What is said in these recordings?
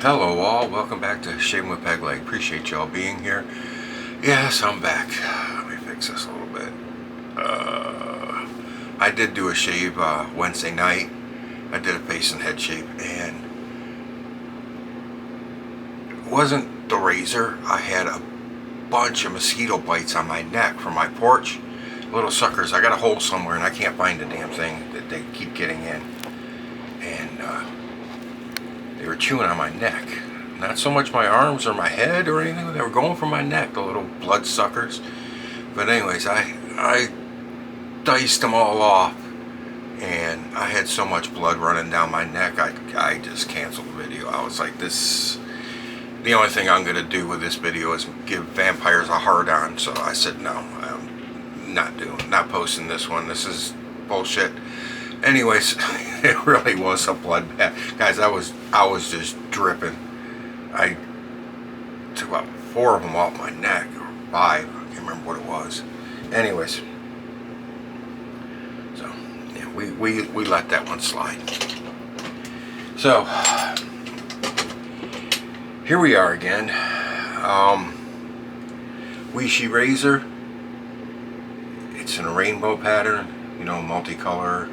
Hello all, welcome back to Shaving with Peg Leg. Appreciate y'all being here. Yes, I'm back. Let me fix this a little bit. I did do a shave Wednesday night. I did a face and head shave, and it wasn't the razor. I had a bunch of mosquito bites on my neck from my porch. Little suckers. I got a hole somewhere and I can't find the damn thing that they keep getting in. And they were chewing on my neck. Not so much my arms or my head or anything. They were going for my neck, the little blood suckers. But anyways, I diced them all off. And I had so much blood running down my neck, I just canceled the video. I was like, the only thing I'm going to do with this video is give vampires a hard on. So I said, no, I'm not posting this one. This is bullshit. Anyways, it really was a bloodbath. Guys, I was just dripping. I took about 4 of them off my neck, or 5, I can't remember what it was. Anyways, so yeah, we let that one slide. So here we are again. Weishi razor. It's in a rainbow pattern, you know, multicolor.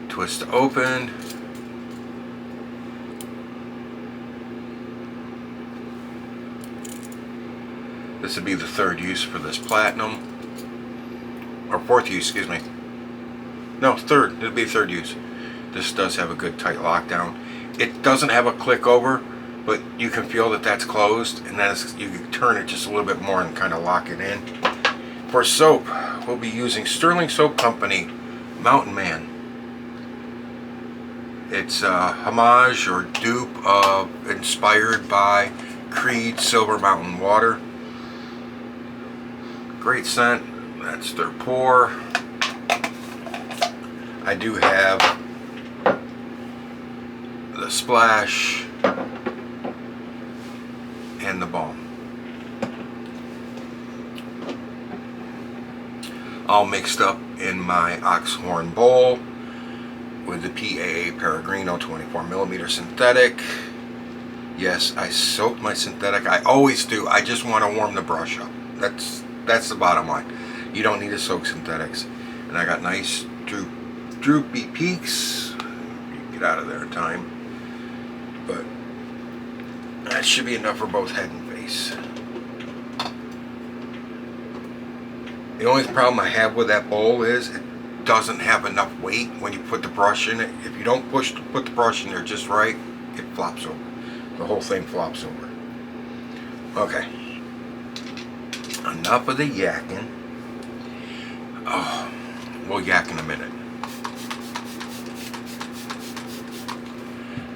Twist to open. This would be the 3rd use for this platinum, or 4th use, excuse me. No, 3rd. It'll be 3rd use. This does have a good tight lockdown. It doesn't have a click over, but you can feel that that's closed, and then you can turn it just a little bit more and kind of lock it in. For soap, we'll be using Stirling Soap Company Mountain Man. It's a homage or dupe of, inspired by Creed Silver Mountain Water. Great scent. That's their pour. I do have the splash and the balm. All mixed up in my oxhorn bowl with the PAA Perengino 24mm synthetic. Yes, I soak my synthetic. I always do. I just want to warm the brush up. That's the bottom line. You don't need to soak synthetics. And I got nice droopy peaks. Get out of there in time. But that should be enough for both head and face. The only problem I have with that bowl is it doesn't have enough weight when you put the brush in it. If you don't put the brush in there just right, it flops over. The whole thing flops over. Okay. Enough of the yakking. Oh, we'll yak in a minute.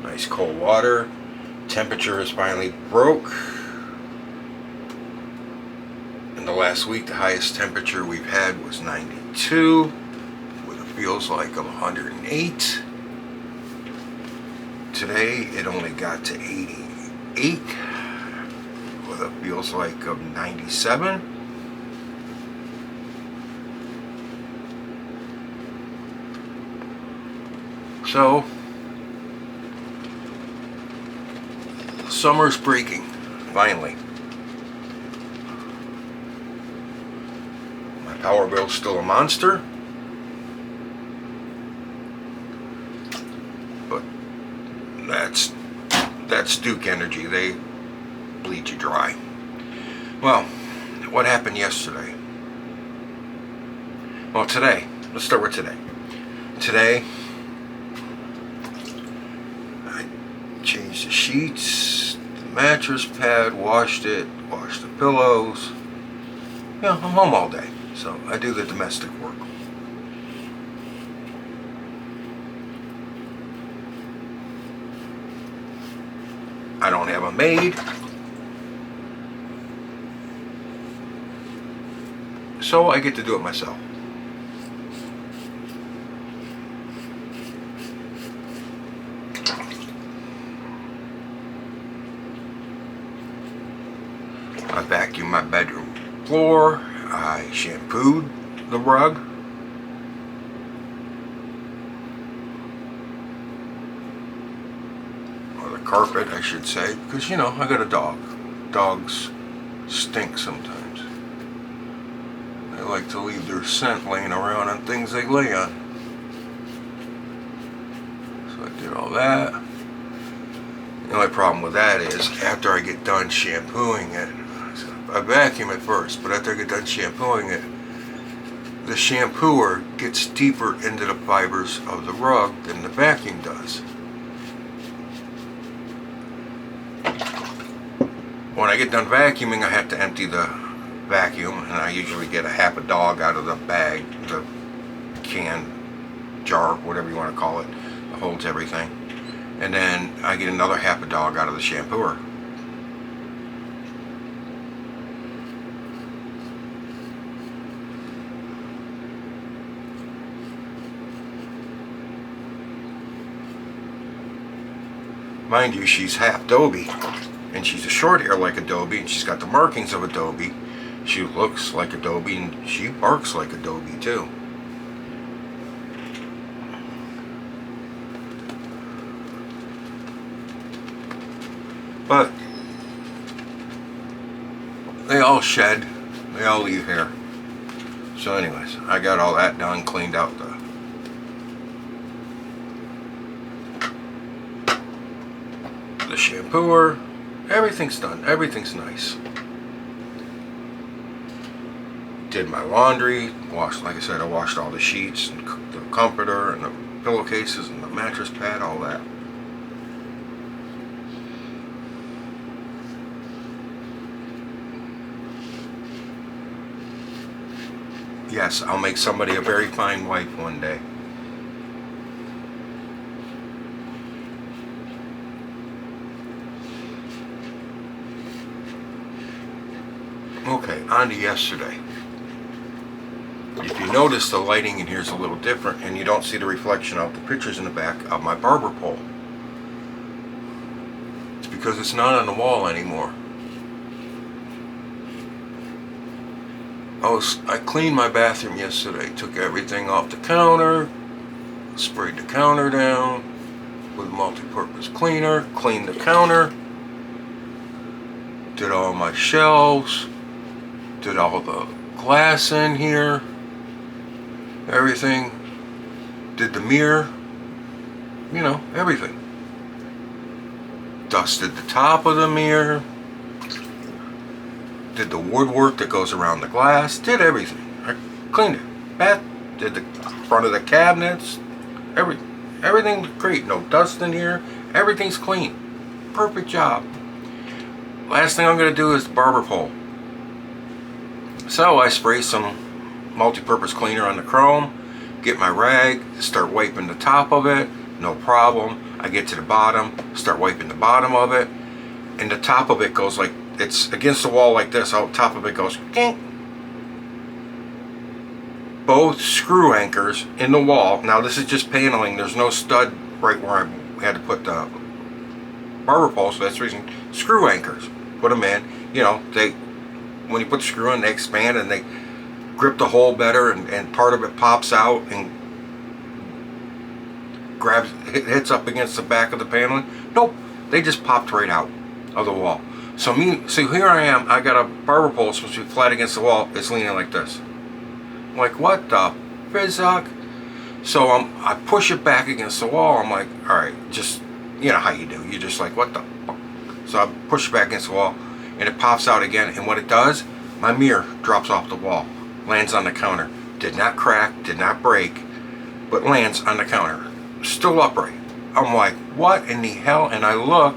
Nice cold water. Temperature is finally broke. In the last week, the highest temperature we've had was 92. Feels like of 108. Today it only got to 88 with a feels like of 97. So summer's breaking finally. My power bill's still a monster. That's Duke Energy. They bleed you dry. Well, what happened yesterday? Well, today. Let's start with today. Today, I changed the sheets, the mattress pad, washed it, washed the pillows. Yeah, I'm home all day, so I do the domestic work. I don't have a maid, so I get to do it myself. I vacuumed my bedroom floor. I shampooed the rug. the carpet, I should say, because, you know, I got a dog. Dogs stink sometimes. They like to leave their scent laying around on things they lay on. So I did all that. The only problem with that is after I get done shampooing it, I vacuum it first, but after I get done shampooing it, the shampooer gets deeper into the fibers of the rug than the vacuum does. When I get done vacuuming, I have to empty the vacuum, and I usually get a half a dog out of the bag, the can, jar, whatever you want to call it, that holds everything. And then I get another half a dog out of the shampooer. Mind you, she's half Dobie, and she's a short hair like a Dobie, and she's got the markings of a Dobie. She looks like a Dobie, and she barks like a Dobie too. But they all shed, they all leave hair. So anyways, I got all that done, cleaned out the shampooer. Everything's done, everything's nice. Did my laundry, washed, like I said, I washed all the sheets and the comforter and the pillowcases and the mattress pad, all that. Yes, I'll make somebody a very fine wife one day. Okay, on to yesterday. If you notice, the lighting in here is a little different, and you don't see the reflection of the pictures in the back of my barber pole. It's because it's not on the wall anymore. I cleaned my bathroom yesterday, took everything off the counter, sprayed the counter down with multi-purpose cleaner, cleaned the counter, did all my shelves, did all the glass in here, everything, did the mirror, you know, everything. Dusted the top of the mirror, did the woodwork that goes around the glass, did everything. I cleaned it. Did the front of the cabinets, everything's great. No dust in here, everything's clean. Perfect job. Last thing I'm going to do is the barber pole. So I spray some multi-purpose cleaner on the chrome, get my rag, start wiping the top of it, no problem. I get to the bottom, start wiping the bottom of it, and the top of it goes like, it's against the wall like this, out top of it goes kink. Both screw anchors in the wall. Now this is just paneling, there's no stud right where I had to put the barber pole, so that's the reason. Screw anchors, put them in, you know, when you put the screw in, they expand and they grip the hole better, and part of it pops out and hits up against the back of the paneling. Nope, they just popped right out of the wall. So here I am, I got a barber pole supposed to be flat against the wall, it's leaning like this. I'm like, what the fizzuck? So I push it back against the wall, I'm like, alright, just, you know how you do, you're just like, what the fuck? So I push it back against the wall, and it pops out again, and what it does, my mirror drops off the wall, lands on the counter. Did not crack, did not break, but lands on the counter, still upright. I'm like, what in the hell? And I look,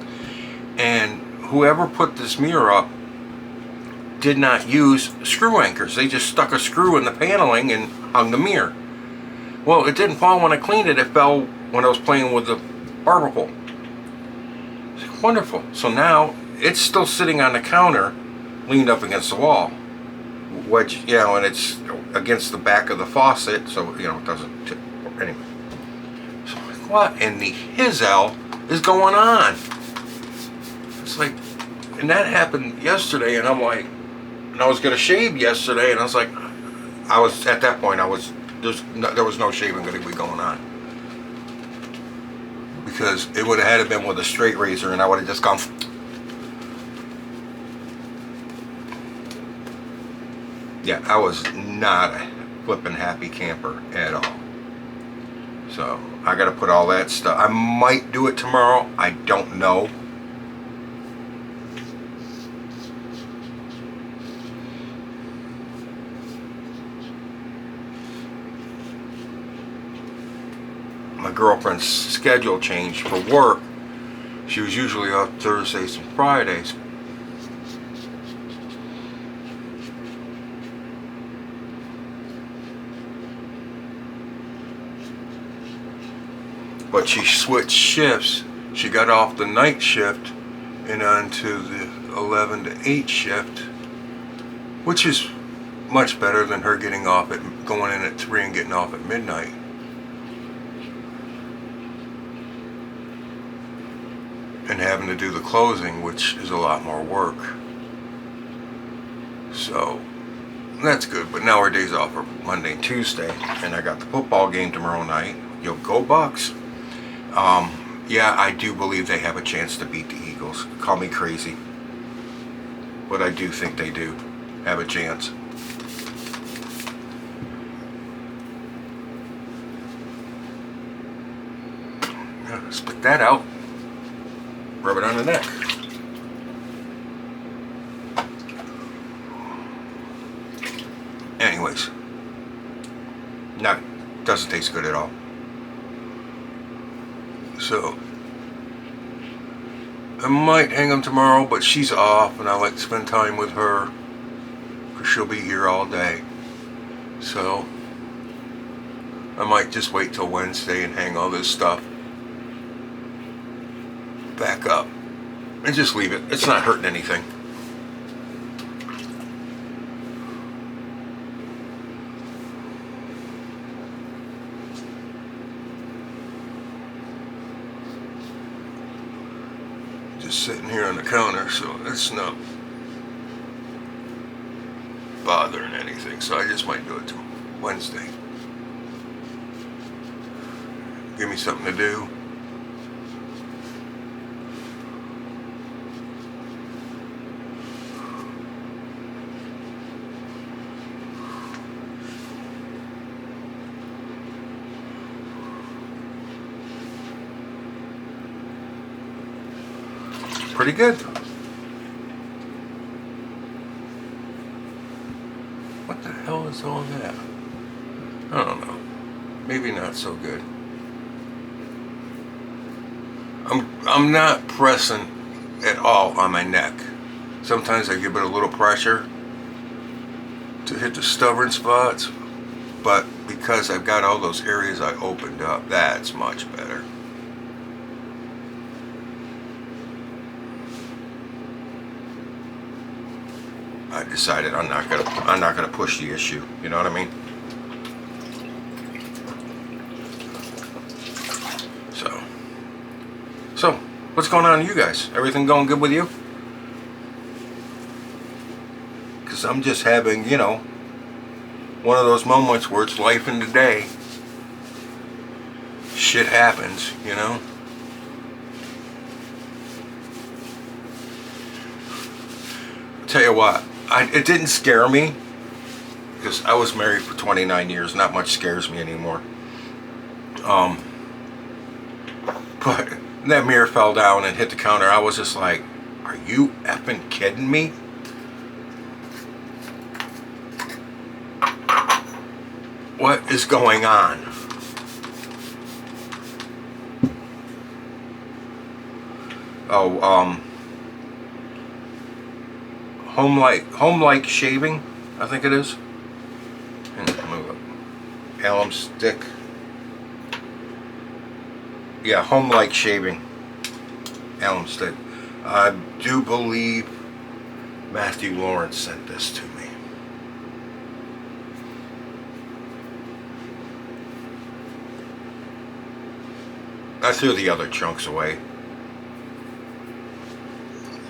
and whoever put this mirror up did not use screw anchors. They just stuck a screw in the paneling and hung the mirror. Well, it didn't fall when I cleaned it. It fell when I was playing with the barber pole. It's like, wonderful. So now it's still sitting on the counter, leaned up against the wall. Which, you know, and it's against the back of the faucet, so, you know, it doesn't tip. Anyway. So I'm like, what in the Hazel is going on? It's like, and that happened yesterday, and I'm like, and I was gonna shave yesterday, and I was like, at that point, there was no shaving gonna be going on, because it would have had to been with a straight razor and I would have just gone. Yeah, I was not a flippin' happy camper at all. So I got to put all that stuff. I might do it tomorrow. I don't know. My girlfriend's schedule changed for work. She was usually off Thursdays and Fridays. But she switched shifts. She got off the night shift and onto the 11 to 8 shift, which is much better than her getting off at going in at 3 and getting off at midnight. And having to do the closing, which is a lot more work. So that's good. But now our days off are Monday and Tuesday, and I got the football game tomorrow night. Yo, go Bucks. Yeah, I do believe they have a chance to beat the Eagles. Call me crazy, but I do think they do have a chance. Spit that out. Rub it on the neck. Anyways, doesn't taste good at all. So I might hang them tomorrow, but she's off and I like to spend time with her because she'll be here all day. So I might just wait till Wednesday and hang all this stuff back up and just leave it. It's not hurting anything. Just sitting here on the counter, so it's not bothering anything. So I just might do it till Wednesday. Give me something to do. Pretty good. What the hell is all that? I don't know. Maybe not so good. I'm not pressing at all on my neck. Sometimes I give it a little pressure to hit the stubborn spots, but because I've got all those areas I opened up, that's much better. I decided I'm not gonna push the issue. You know what I mean? So what's going on with you guys? Everything going good with you? Because I'm just having, you know, one of those moments where it's life in the day. Shit happens, you know. Tell you what, it didn't scare me because I was married for 29 years. Not much scares me anymore. But that mirror fell down and hit the counter. I was just like, are you effing kidding me? What is going on? Oh, HomeLikeShaving, I think it is. Move up. Alum stick. Yeah, HomeLikeShaving. Alum stick. I do believe Matthew Lawrence sent this to me. I threw the other chunks away.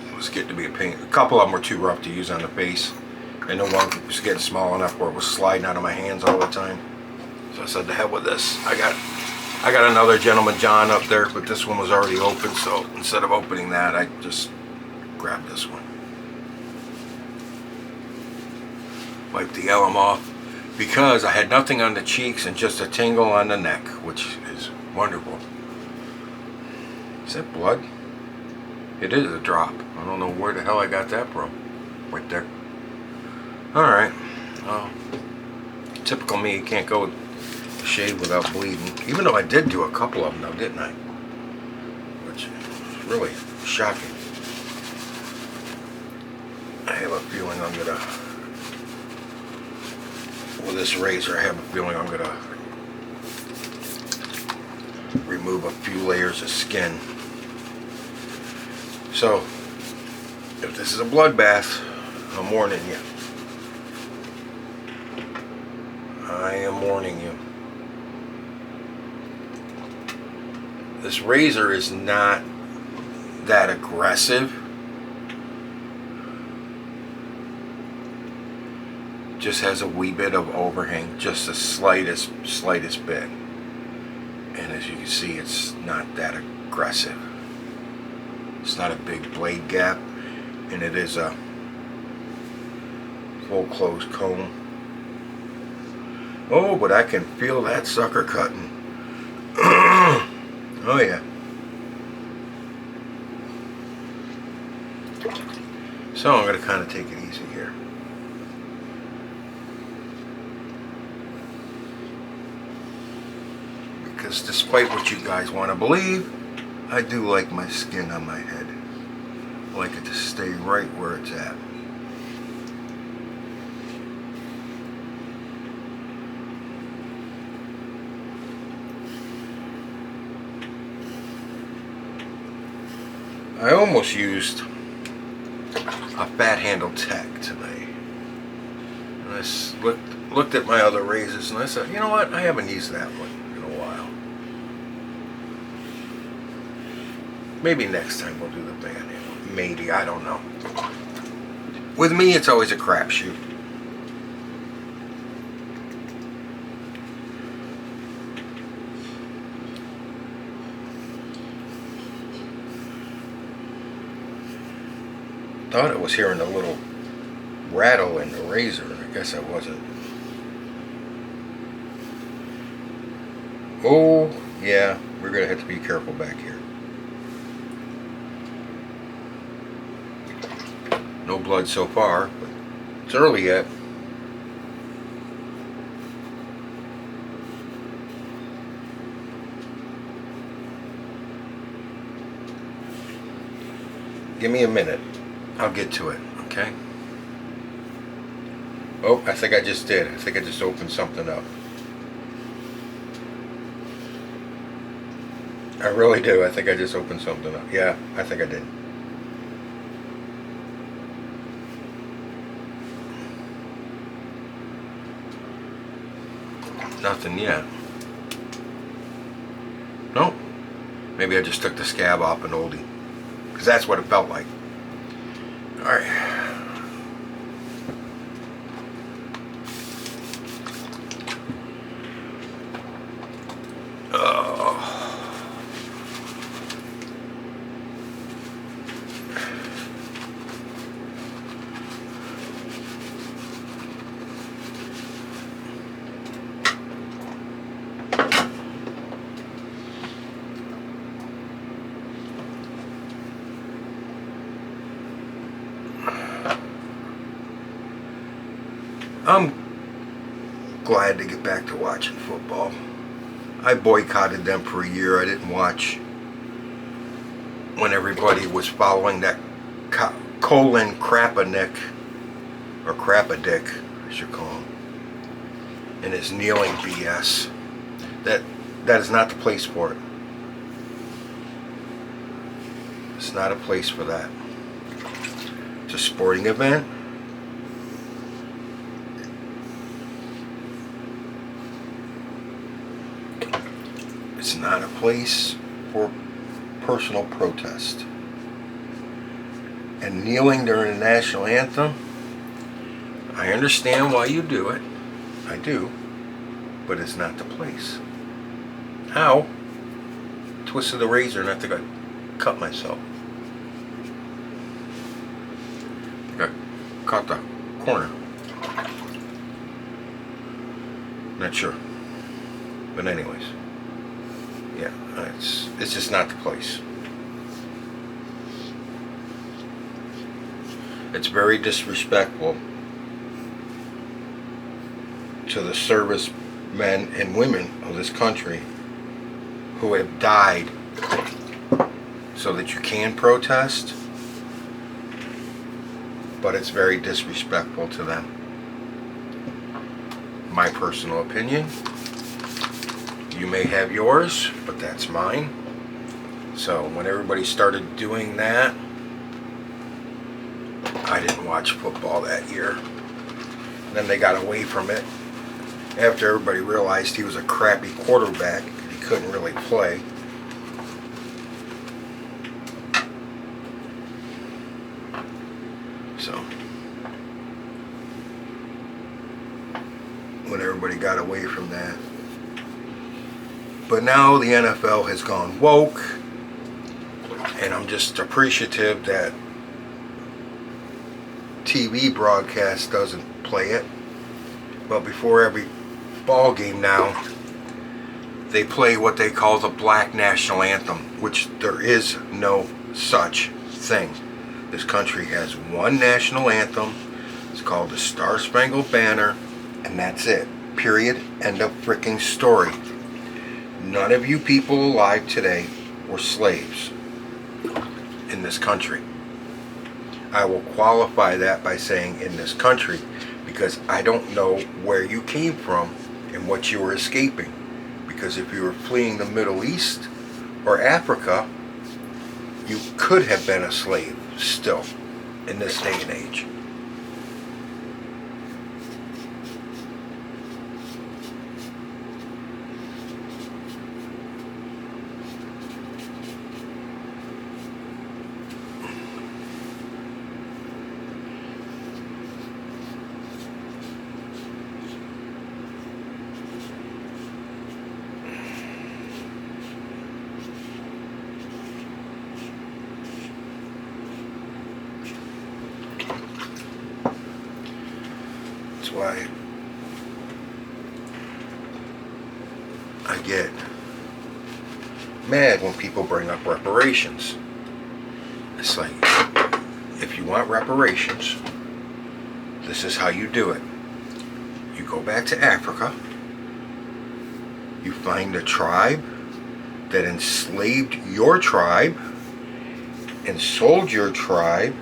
It was getting to be a pain. A couple of them were too rough to use on the face, and the one was getting small enough where it was sliding out of my hands all the time. So I said, to hell with this. I got I got another Gentleman John up there, but this one was already open, so instead of opening that, I just grabbed this one. Wipe the alum off because I had nothing on the cheeks and just a tingle on the neck, which is wonderful. Is that blood? It is a drop. I don't know where the hell I got that from. Right there. Alright. Well, typical me, you can't go shave without bleeding. Even though I did do a couple of them though, didn't I? Which is really shocking. I have a feeling I'm gonna, with this razor, I have a feeling I'm gonna remove a few layers of skin. So, if this is a bloodbath, I'm warning you. I am warning you. This razor is not that aggressive. Just has a wee bit of overhang, just the slightest bit. And as you can see, it's not that aggressive. It's not a big blade gap, and it is a full closed comb. Oh, but I can feel that sucker cutting. Oh yeah. So I'm going to kind of take it easy here. Because despite what you guys want to believe, I do like my skin on my head. I like it to stay right where it's at. I almost used a fat handle tech today. And I looked at my other razors and I said, you know what, I haven't used that one in a while. Maybe next time we'll do the fat handle. Maybe, I don't know. With me, it's always a crapshoot. Thought I was hearing a little rattle in the razor. I guess I wasn't. Oh, yeah, we're going to have to be careful back here. No blood so far, but it's early yet. Give me a minute. I'll get to it, okay? Oh, I think I just did. I think I just opened something up. I really do. I think I just opened something up. Yeah, I think I did. Nothing yet. Nope. Maybe I just took the scab off an oldie. Because that's what it felt like. Alright. I'm glad to get back to watching football. I boycotted them for a year. I didn't watch when everybody was following that Colin Kaepernick, or Crapadick, I should call him, and his kneeling BS. That is not the place for it. It's not a place for that. It's a sporting event. It's not a place for personal protest. And kneeling during the national anthem, I understand why you do it. I do. But it's not the place. How? twisted the razor and I think I cut myself. I think I caught the corner. Not sure. But anyways. Yeah, it's just not the place. It's very disrespectful to the servicemen and women of this country who have died so that you can protest, but it's very disrespectful to them. My personal opinion. You may have yours, but that's mine. So when everybody started doing that, I didn't watch football that year. And then they got away from it after everybody realized he was a crappy quarterback. He couldn't really play. So when everybody got away from that. But now the NFL has gone woke, and I'm just appreciative that TV broadcast doesn't play it. But before every ball game now, they play what they call the Black National Anthem, which there is no such thing. This country has one national anthem. It's called the Star Spangled Banner, and that's it. Period. End of freaking story. None of you people alive today were slaves in this country. I will qualify that by saying in this country, because I don't know where you came from and what you were escaping. Because if you were fleeing the Middle East or Africa, you could have been a slave still in this day and age. Why I get mad when people bring up reparations. It's like, if you want reparations, this is how you do it. You go back to Africa, you find a tribe that enslaved your tribe and sold your tribe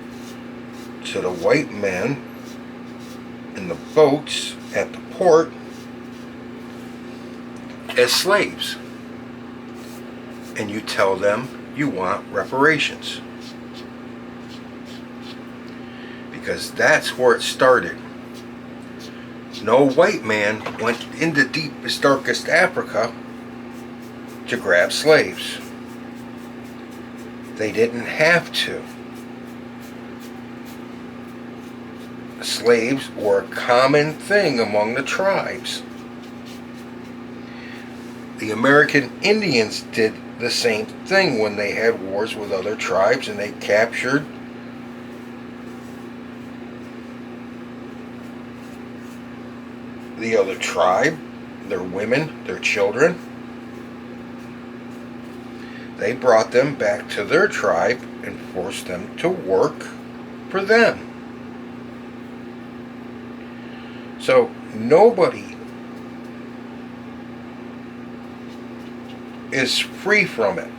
to the white men in the boats at the port as slaves, and you tell them you want reparations, because that's where it started. No white man went into deepest, darkest Africa to grab slaves. They didn't have to. Slaves were a common thing among the tribes. The American Indians did the same thing when they had wars with other tribes and they captured the other tribe, their women, their children. They brought them back to their tribe and forced them to work for them. So nobody is free from it.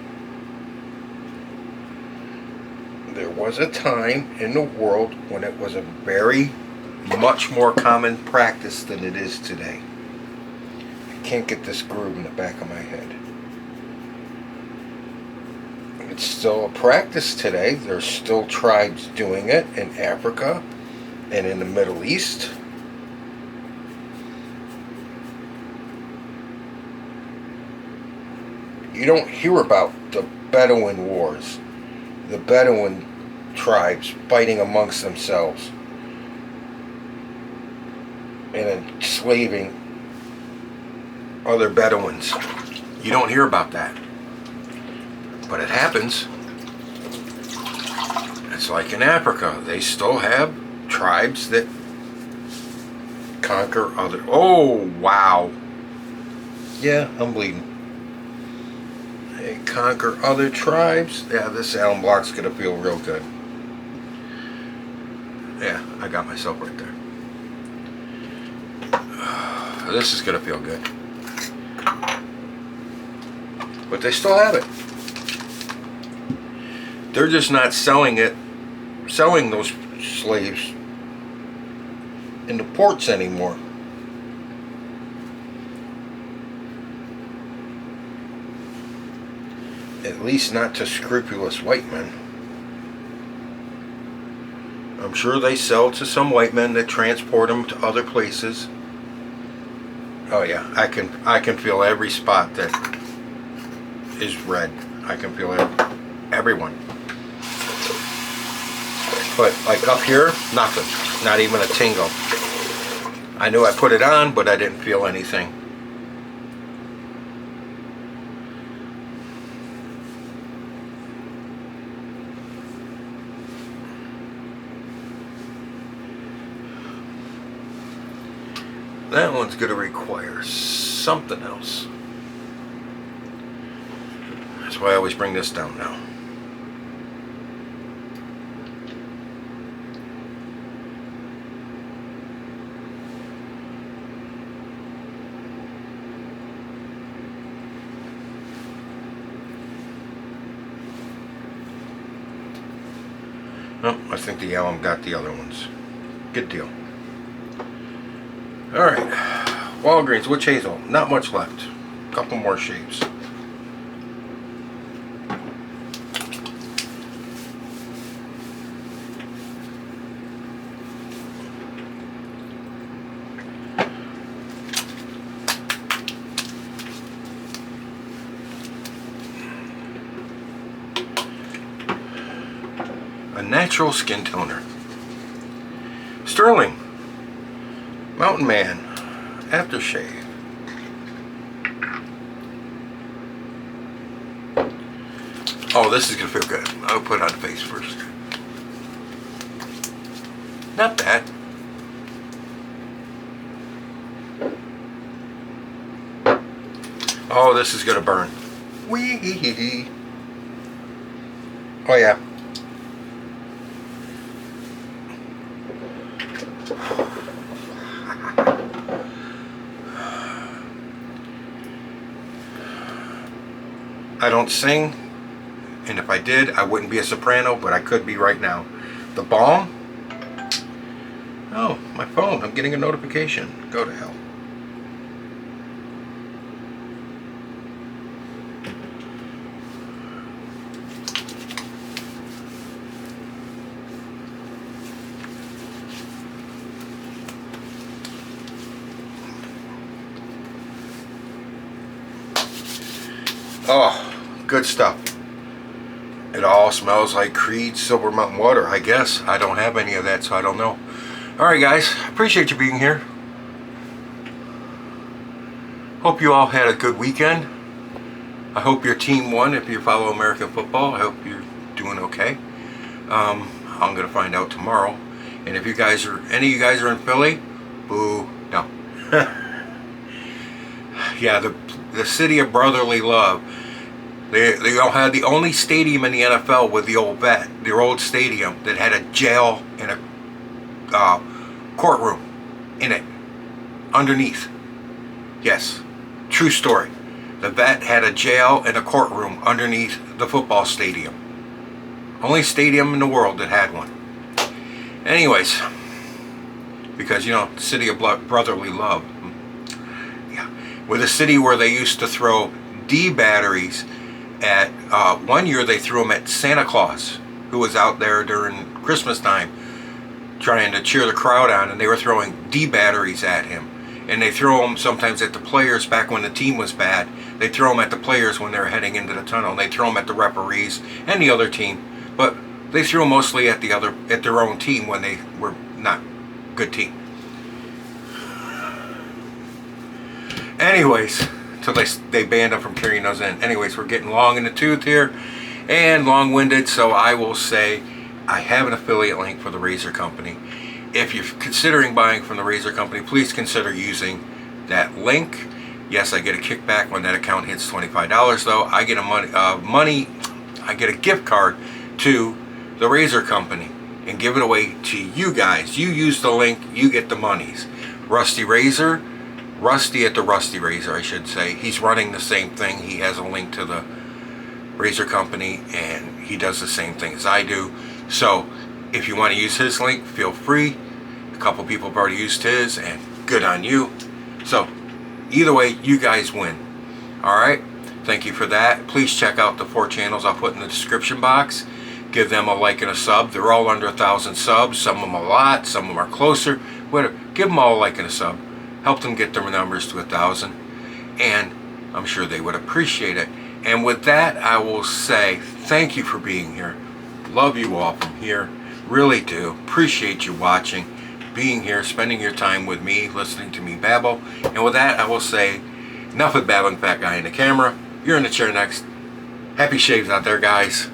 There was a time in the world when it was a very much more common practice than it is today. I can't get this groove in the back of my head. It's still a practice today. There's still tribes doing it in Africa and in the Middle East. You don't hear about the Bedouin wars, the Bedouin tribes fighting amongst themselves and enslaving other Bedouins. You don't hear about that. But it happens. It's like in Africa. They still have tribes that conquer other... Oh, wow. Yeah, I'm bleeding. They conquer other tribes. Yeah, this alum block's going to feel real good. Yeah, I got myself right there. This is going to feel good. But they still have it. They're just not selling those slaves in the ports anymore. At least not to scrupulous white men. I'm sure they sell to some white men that transport them to other places. Oh yeah, I can feel every spot that is red. I can feel it, everyone. But like up here, nothing. Not even a tingle. I knew I put it on, but I didn't feel anything. That one's going to require something else. That's why I always bring this down now. Oh, I think the alum got the other ones. Good deal. Alright, Walgreens, witch hazel, not much left. A couple more shaves. A natural skin toner. Stirling Mountain Man aftershave. Oh, this is gonna feel good. I'll put it on the face first. Not bad. Oh, this is gonna burn. Wee. Oh yeah. I don't sing, and if I did, I wouldn't be a soprano, but I could be right now. The balm? Oh, my phone, I'm getting a notification. Go to hell. Oh, good stuff. It all smells like Creed Silver Mountain water, I guess. I don't have any of that, so I don't know. Alright guys, appreciate you being here. Hope you all had a good weekend. I hope your team won if you follow American football. I hope you're doing okay. I'm going to find out tomorrow. And if you guys are, any of you guys are in Philly, boo, no. Yeah, the city of brotherly love. They all had the only stadium in the NFL with the old vet, their old stadium that had a jail and a courtroom in it, underneath. Yes, true story. The vet had a jail and a courtroom underneath the football stadium. Only stadium in the world that had one. Anyways, because, you know, city of brotherly love. Yeah, with a city where they used to throw D batteries at, one year they threw them at Santa Claus, who was out there during Christmas time trying to cheer the crowd on, and they were throwing D batteries at him. And they throw them sometimes at the players back when the team was bad. They throw them at the players when they're heading into the tunnel. They throw them at the referees and the other team, but they threw them mostly at their own team when they were not a good team. Anyways, until they banned them from carrying those in. Anyways, we're getting long in the tooth here, and long-winded, so I will say I have an affiliate link for the razor company. If you're considering buying from the razor company, please consider using that link. Yes, I get a kickback when that account hits $25 though. I get I get a gift card to the razor company and give it away to you guys. You use the link, you get the monies. Rusty at the Rusty Razor, I should say. He's running the same thing. He has a link to the razor company and he does the same thing as I do. So if you want to use his link, feel free. A couple people have already used his and good on you. So either way, you guys win. Alright, thank you for that. Please check out the 4 channels I'll put in the description box. Give them a like and a sub. They're all under 1,000 subs. Some of them a lot, some of them are closer. Whatever. Give them all a like and a sub. Help them get their numbers to 1,000. And I'm sure they would appreciate it. And with that, I will say thank you for being here. Love you all from here. Really do. Appreciate you watching, being here, spending your time with me, listening to me babble. And with that, I will say enough with babbling fat guy in the camera. You're in the chair next. Happy shaves out there, guys.